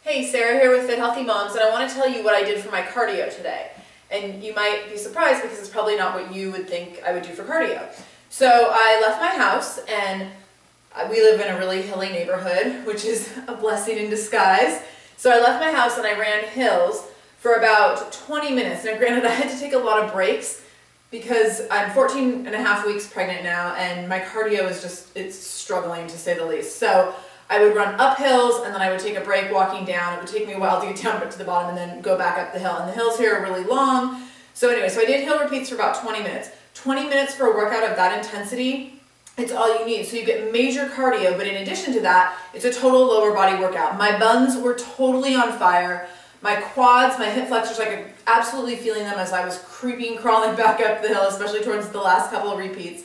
Hey, Sarah here with Fit Healthy Moms, and I want to tell you what I did for my cardio today. And you might be surprised because it's probably not what you would think I would do for cardio. So I left my house, and we live in a really hilly neighborhood, which is a blessing in disguise. So I left my house and I ran hills for about 20 minutes. Now granted, I had to take a lot of breaks because I'm 14 and a half weeks pregnant now, and my cardio is it's struggling to say the least. So I would run up hills and then I would take a break walking down. It would take me a while to get down to the bottom and then go back up the hill. And the hills here are really long. So anyway, so I did hill repeats for about 20 minutes. 20 minutes for a workout of that intensity, it's all you need. So you get major cardio, but in addition to that, it's a total lower body workout. My buns were totally on fire. My quads, my hip flexors, I could absolutely feeling them as I was crawling back up the hill, especially towards the last couple of repeats.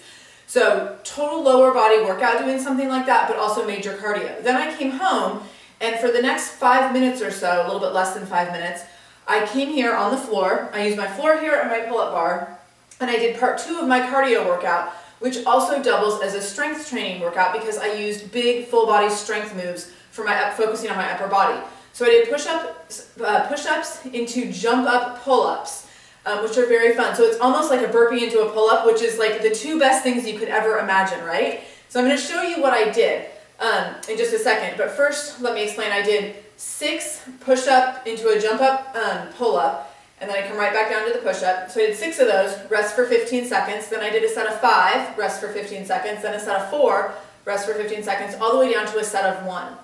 So total lower body workout doing something like that, but also major cardio. Then I came home, and for the next 5 minutes or so, a little bit less than 5 minutes, I came here on the floor. I used my floor here and my pull-up bar, and I did part 2 of my cardio workout, which also doubles as a strength training workout because I used big full body strength moves for focusing on my upper body. So I did push-ups into jump up pull-ups. Which are very fun. So it's almost like a burpee into a pull-up, which is like the 2 best things you could ever imagine, right? So I'm going to show you what I did in just a second. But first, let me explain. I did 6 push-up into a jump-up pull-up, and then I come right back down to the push-up. So I did 6 of those, rest for 15 seconds. Then I did a set of 5, rest for 15 seconds. Then a set of 4, rest for 15 seconds, all the way down to a set of 1.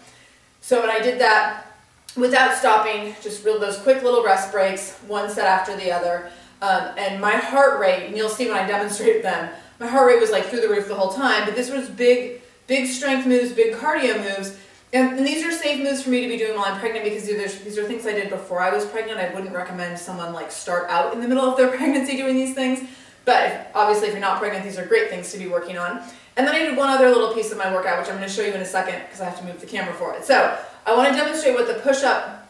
So when I did that, without stopping, just those quick little rest breaks, one set after the other. And my heart rate, and you'll see when I demonstrate them, my heart rate was like through the roof the whole time, but this was big strength moves, big cardio moves. And these are safe moves for me to be doing while I'm pregnant because these are things I did before I was pregnant. I wouldn't recommend someone like start out in the middle of their pregnancy doing these things. But obviously if you're not pregnant, these are great things to be working on. And then I did one other little piece of my workout, which I'm going to show you in a second because I have to move the camera for it. So I want to demonstrate what the push-up,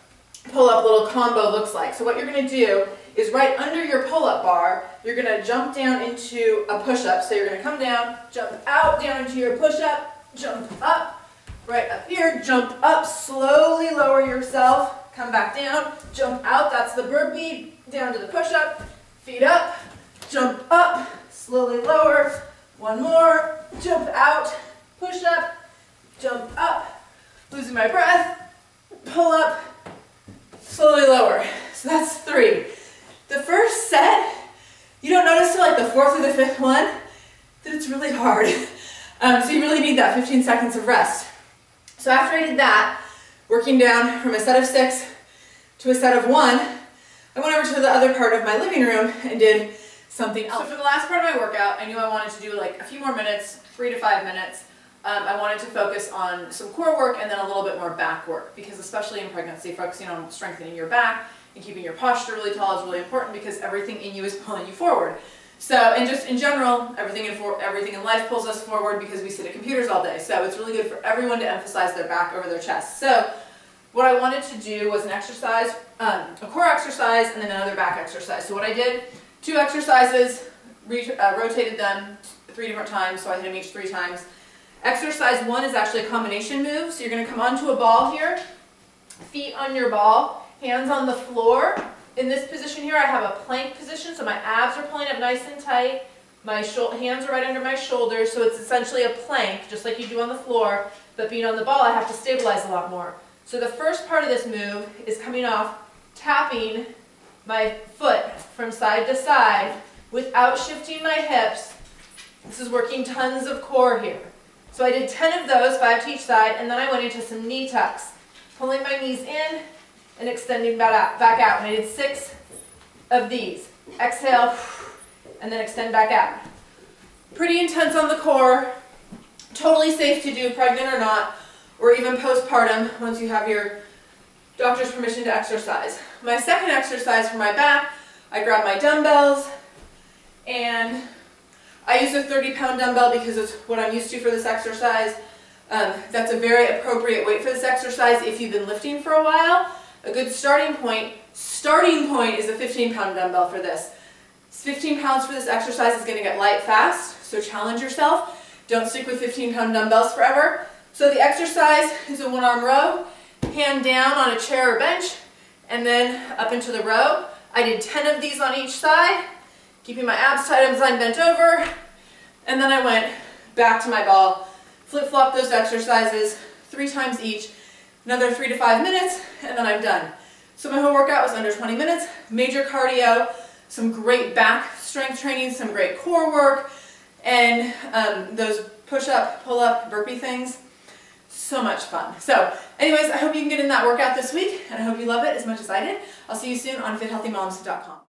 pull-up little combo looks like. So what you're going to do is right under your pull-up bar, you're going to jump down into a push-up. So you're going to come down, jump out, down into your push-up, jump up, right up here, jump up, slowly lower yourself, come back down, jump out, that's the burpee, down to the push-up, feet up, jump up, slowly lower, one more, jump out, push up, jump up, losing my breath, pull up, slowly lower. So that's 3. The first set, you don't notice till like the 4th or the 5th one that it's really hard. So you really need that 15 seconds of rest. So after I did that, working down from a set of 6 to a set of 1, I went over to the other part of my living room and did something else. So for the last part of my workout, I knew I wanted to do like a few more minutes, 3 to 5 minutes. I wanted to focus on some core work and then a little bit more back work because especially in pregnancy, focusing on strengthening your back and keeping your posture really tall is really important because everything in you is pulling you forward. So, and just in general, everything in life pulls us forward because we sit at computers all day. So it's really good for everyone to emphasize their back over their chest. So what I wanted to do was an exercise, a core exercise and then another back exercise. So what I did, 2 exercises, rotated them 3 different times, so I hit them each 3 times. Exercise 1 is actually a combination move, so you're going to come onto a ball here, feet on your ball, hands on the floor. In this position here I have a plank position, so my abs are pulling up nice and tight, my hands are right under my shoulders, so it's essentially a plank, just like you do on the floor, but being on the ball I have to stabilize a lot more. So the first part of this move is coming off, tapping my foot from side to side without shifting my hips. This is working tons of core here. So I did 10 of those, 5 to each side, and then I went into some knee tucks, pulling my knees in and extending back out. And I did 6 of these. Exhale, and then extend back out. Pretty intense on the core, totally safe to do, pregnant or not, or even postpartum once you have your doctor's permission to exercise. My second exercise for my back, I grab my dumbbells, and I use a 30-pound dumbbell because it's what I'm used to for this exercise. That's a very appropriate weight for this exercise if you've been lifting for a while. A good starting point is a 15-pound dumbbell for this. 15 pounds for this exercise is going to get light fast, so challenge yourself. Don't stick with 15-pound dumbbells forever. So the exercise is a 1-arm row. hand down on a chair or bench, and then up into the row. I did 10 of these on each side, keeping my abs tight as I'm bent over, and then I went back to my ball, flip-flop those exercises 3 times each, another 3 to 5 minutes, and then I'm done. So my whole workout was under 20 minutes, major cardio, some great back strength training, some great core work, and those push-up, pull-up, burpee things. So much fun. So anyways, I hope you can get in that workout this week, and I hope you love it as much as I did. I'll see you soon on FitHealthyMoms.com.